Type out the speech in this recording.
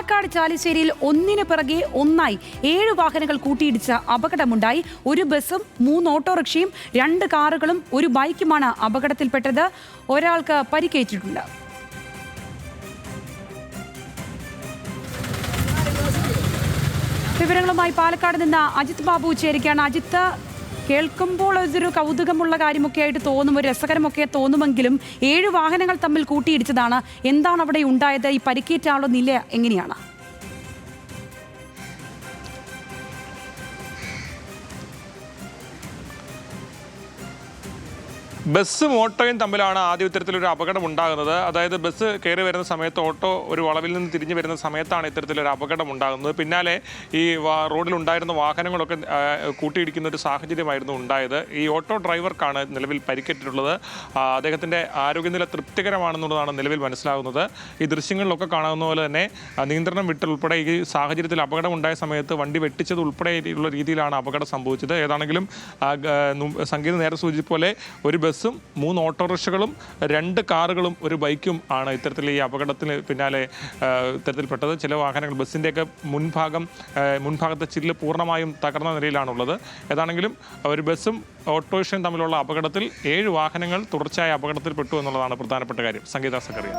പാലക്കാട് ചാലിശ്ശേരിയിൽ ഒന്നിന് പിറകെ ഒന്നായി 7 വാഹനങ്ങൾ കൂട്ടിയിടിച്ച അപകടമുണ്ടായി. ഒരു ബസും 3 ഓട്ടോറിക്ഷയും 2 കാറുകളും ഒരു ബൈക്കുമാണ് അപകടത്തിൽപ്പെട്ടത്. ഒരാൾക്ക് പരിക്കേറ്റിട്ടുണ്ട്. വിവരങ്ങളുമായി പാലക്കാട് നിന്ന് അജിത് ബാബു ചേരുകയാണ്. അജിത്ത്, കേൾക്കുമ്പോൾ അതൊരു കൗതുകമുള്ള കാര്യമൊക്കെ ആയിട്ട് തോന്നും, ഒരു രസകരമൊക്കെ തോന്നുമെങ്കിലും 7 വാഹനങ്ങൾ തമ്മിൽ കൂട്ടിയിടിച്ചതാണ്. എന്താണ് അവിടെ ഉണ്ടായത്? ഈ പരിക്കേറ്റ ആളുടെ നില എങ്ങനെയാണ്? ബസ്സും ഓട്ടോയും തമ്മിലാണ് ആദ്യ ഇത്തരത്തിലൊരു അപകടം ഉണ്ടാകുന്നത്. അതായത് ബസ് കയറി വരുന്ന സമയത്ത് ഓട്ടോ ഒരു വളവിൽ നിന്ന് തിരിഞ്ഞു വരുന്ന സമയത്താണ് ഇത്തരത്തിലൊരു അപകടം ഉണ്ടാകുന്നത്. പിന്നാലെ ഈ റോഡിലുണ്ടായിരുന്ന വാഹനങ്ങളൊക്കെ കൂട്ടിയിടിക്കുന്ന ഒരു സാഹചര്യമായിരുന്നു ഉണ്ടായത്. ഈ ഓട്ടോ ഡ്രൈവർക്കാണ് നിലവിൽ പരിക്കേറ്റിട്ടുള്ളത്. അദ്ദേഹത്തിൻ്റെ ആരോഗ്യനില തൃപ്തികരമാണെന്നുള്ളതാണ് നിലവിൽ മനസ്സിലാകുന്നത്. ഈ ദൃശ്യങ്ങളിലൊക്കെ കാണാവുന്ന പോലെ തന്നെ നിയന്ത്രണം വിട്ടുൾപ്പെടെ ഈ സാഹചര്യത്തിൽ അപകടം ഉണ്ടായ സമയത്ത് വണ്ടി വെട്ടിച്ചത് ഉൾപ്പെടെയുള്ള രീതിയിലാണ് അപകടം സംഭവിച്ചത്. ഏതാണെങ്കിലും സംഗീത നേരെ സൂചിപ്പിച്ച പോലെ ഒരു ബസ്സും 3 ഓട്ടോറിക്ഷകളും 2 കാറുകളും ഒരു ബൈക്കും ആണ് ഇത്തരത്തിൽ ഈ അപകടത്തിന് പിന്നാലെ ഇത്തരത്തിൽപ്പെട്ടത്. ചില വാഹനങ്ങൾ ബസ്സിൻ്റെയൊക്കെ മുൻഭാഗത്തെ ചില്ല് പൂർണ്ണമായും തകർന്ന നിലയിലാണുള്ളത്. ഏതാണെങ്കിലും ഒരു ബസ്സും ഓട്ടോറിക്ഷയും തമ്മിലുള്ള അപകടത്തിൽ 7 വാഹനങ്ങൾ തുടർച്ചയായ അപകടത്തിൽപ്പെട്ടു എന്നുള്ളതാണ് പ്രധാനപ്പെട്ട കാര്യം. സംഗീത സക്കറിയ.